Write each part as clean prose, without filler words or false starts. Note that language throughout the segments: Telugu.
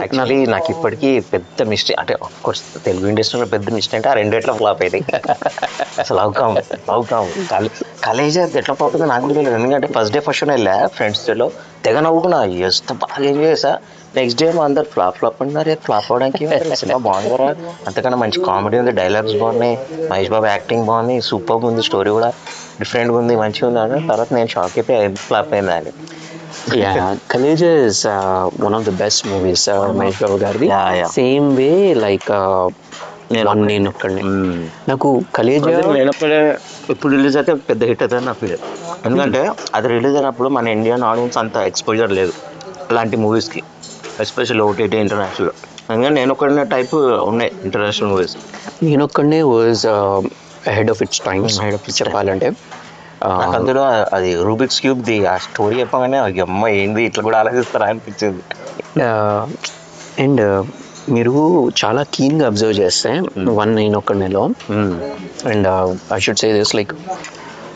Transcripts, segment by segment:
యాక్చువల్లీ నాకు ఇప్పటికీ పెద్ద మిస్టేక్ అంటే ఆఫ్ కోర్స్ తెలుగు ఇండస్ట్రీలో పెద్ద మిస్టేక్ అంటే ఆ రెండేట్లో ఫ్లాప్ అయినాయి. అసలు అవుకాం కలేజా ఎట్లా ఫ్లాప్ అవుతుందో నాకు కూడా తెలియదు. ఎందుకంటే ఫస్ట్ డే ఫస్ట్ షో వెళ్ళా ఫ్రెండ్స్లో తెగ నవ్వుకున్నా, ఎంత బాగా ఎంజాయ్ చేసా. నెక్స్ట్ డే అందరు ఫ్లాప్ అన్నారు. ఫ్లాప్ అవడానికి సినిమా బాగుంది కదా, అంతకన్నా మంచి కామెడీ ఉంది, డైలాగ్స్ బాగున్నాయి, మహేష్ బాబు యాక్టింగ్ బాగుంది, సూపర్ ఉంది, స్టోరీ కూడా డిఫరెంట్గా ఉంది, మంచిగా ఉంది అని. తర్వాత నేను షాక్ అయిపోయి ఫ్లాప్ అయిందా అని. Yeah, Kaleja is one of the best movies, Mahesh Babu Gardi. Yeah. Same way like One నేను ఒక్కడిని. నాకు కలేజా ఇప్పుడు రిలీజ్ అయితే పెద్ద హిట్ అవుతుంది నా ఫీల్. ఎందుకంటే అది రిలీజ్ అయినప్పుడు మన ఇండియన్ ఆడియన్స్ అంత ఎక్స్పోజర్ లేదు అలాంటి మూవీస్కి, ఎస్పెషల్ ఓటీటీ ఇంటర్నేషనల్. ఎందుకంటే నేను ఒక్కడినే టైప్ ఉన్నాయి ఇంటర్నేషనల్ మూవీస్. నేను ఒక్కడినే was ahead of it's times చెప్పాలంటే. అందులో అది రూబిక్స్ క్యూబ్ ది ఆ స్టోరీ చెప్పగానే అమ్మ ఏంది ఇట్లా కూడా ఆలోచిస్తారా అనిపించింది. అండ్ మీరు చాలా కీన్గా అబ్జర్వ్ చేస్తే వన్ నేను ఒక్కడిలో, and I should say this like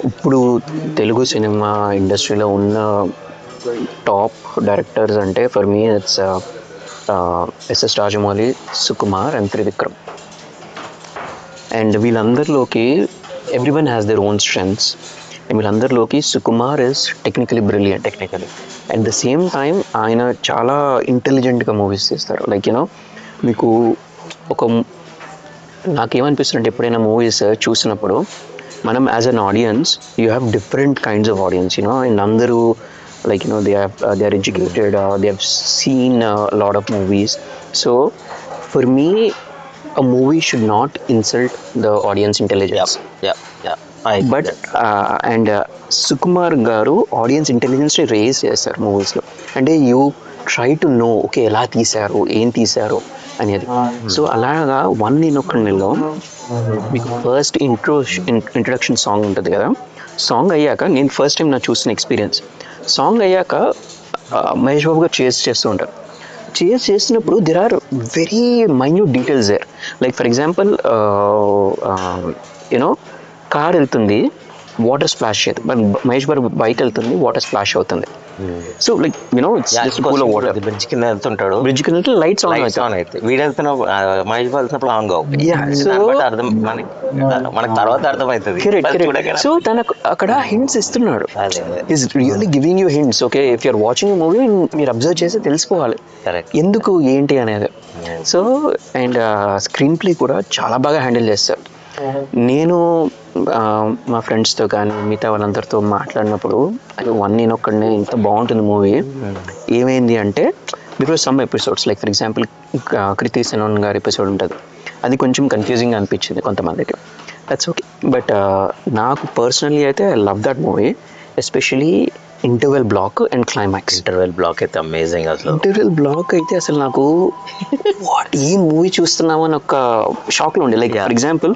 ఇప్పుడు తెలుగు సినిమా ఇండస్ట్రీలో ఉన్న టాప్ డైరెక్టర్స్ అంటే for me it's SS Rajamouli, Sukumar and Trivikram. And వీళ్ళందరిలోకి everyone has their own strengths. వీళ్ళందరిలోకి Sukumar is technically brilliant. At the same time ఆయన చాలా ఇంటెలిజెంట్గా మూవీస్ తీస్తారు. లైక్ యూనో మీకు నాకేమనిపిస్తుంది అంటే ఎప్పుడైనా మూవీస్ చూసినప్పుడు మనం as an audience you have different kinds of audience, you know. And అందరూ like you know they are educated, they have seen lot of movies. So for me a movie should not insult the audience intelligence. But and Sukumar garu audience intelligence ని రేజ్ చేస్తారు మూవీస్లో. అంటే you try to know okay ఎలా తీశారు, ఏం తీశారు అనేది. సో అలాగా వన్ నేను ఒక్కడిలో మీకు ఫస్ట్ ఇంట్రొడక్షన్ సాంగ్ ఉంటుంది కదా, సాంగ్ అయ్యాక నేను ఫస్ట్ టైం నాకు చూసిన ఎక్స్పీరియన్స్, సాంగ్ అయ్యాక మహేష్ బాబు గారు చేస్తూ ఉంటారు. చేసినప్పుడు there are very minute details there. Like for example you know car వెళ్తుంది, వాటర్ స్ప్లాష్ అవుతుంది, మహేష్ బాబు బైక్ వెళ్తుంది, వాటర్ స్ప్లాష్ అవుతుంది. So like you know water bridge కింద వెళ్తుంటాడు, బ్రిడ్జ్ కింద లైట్స్ ఆన్ అవుతాయి, వీడు వెళ్తున్న మహేష్ బాబు వెళ్తున్నప్పుడు ఆన్ కావు. మనకు తర్వాత అర్థమవుతుంది. సో తనకు అక్కడ హింట్స్ ఇస్తున్నాడు, is really giving you hints. Okay if you're watching a movie మీరు అబ్జర్వ్ చేసి తెలుసుకోవాలి ఎందుకు ఏంటి అనేది. సో అండ్ స్క్రీన్ ప్లే కూడా చాలా బాగా హ్యాండిల్ చేస్తారు. నేను మా ఫ్రెండ్స్తో కానీ మిగతా వాళ్ళందరితో మాట్లాడినప్పుడు అది వన్ నేను ఒక్కడినే ఇంత బాగుంటుంది మూవీ. ఏమైంది అంటే because some episodes like for example Kriti Sanon గారి ఎపిసోడ్ ఉంటుంది, అది కొంచెం కన్ఫ్యూజింగ్ అనిపించింది కొంతమందికి, దట్స్ ఓకే. బట్ నాకు పర్సనలీ అయితే I love that movie, especially interval block and climax. Interval block అయితే అమేజింగ్. అసలు ఇంటర్వెల్ బ్లాక్ అయితే అసలు నాకు వాట్ ఈ మూవీ చూస్తున్నాము అని ఒక షాక్లో ఉండే. లైక్ ఫర్ ఎగ్జాంపుల్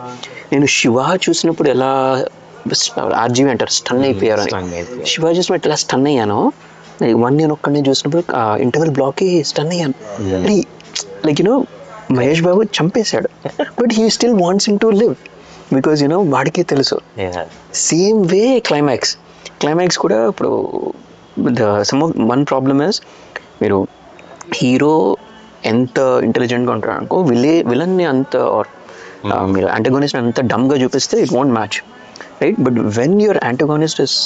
నేను శివ చూసినప్పుడు ఎలా ఆర్జీవి అంటారు స్టన్ అయిపోయారు అని, శివ చూసినప్పుడు ఎలా స్టన్ అయ్యానో వన్ నేను ఒక్కడిని చూసినప్పుడు ఇంటర్వెల్ బ్లాక్కి స్టన్ అయ్యాను. లైక్ యూనో మహేష్ బాబు చంపేశాడు but he still wants him to live because you know వాడికి తెలుసు. సేమ్ వే క్లైమాక్స్ కూడా ఇప్పుడు వన్ ప్రాబ్లమ్ ఇస్ మీరు హీరో ఎంత ఇంటెలిజెంట్గా ఉంటారు అనుకో, విలన్ని అంత మీరు యాంటగోనిస్ట్ అంత డమ్గా చూపిస్తే it won't match, right? But when your antagonist is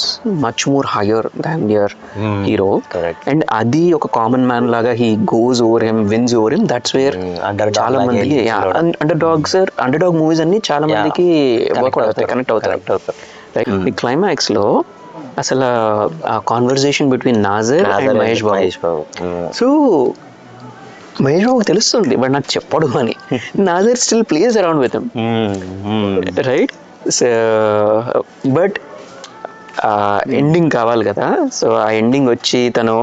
much more higher than your hero and అది ఒక కామన్ మ్యాన్ లాగా he goes over him, wins over him, that's where చాలా మందికి అండర్ డాగ్ మూవీస్ అన్ని చాలా మందికి వర్కౌట్ అవుతాయి, కనెక్ట్ అవుతాయి. రైట్? ఈ క్లైమాక్స్లో అసలు ఆ conversation between Nassar and Mahesh Babu. So Mahesh బాబుకి తెలుస్తుంది బట్ నాకు చెప్పడు అని, Nassar still plays around with him, right? So but ending కావాలి కదా, సో ఆ ఎండింగ్ వచ్చి తను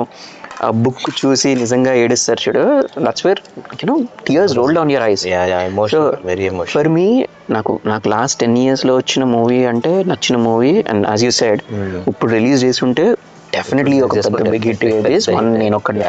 ఆ బుక్ చూసి నిజంగా ఏడుస్తారు చూడు, that's where you know tears roll down your eyes. For me నాకు లాస్ట్ 10 yearsలో వచ్చిన మూవీ అంటే నచ్చిన movie and as you said ఇప్పుడు రిలీజ్ చేసి ఉంటే డెఫినెట్లీ ఒక బిగ్ హిట్ వన్ నేను ఒక్కడే.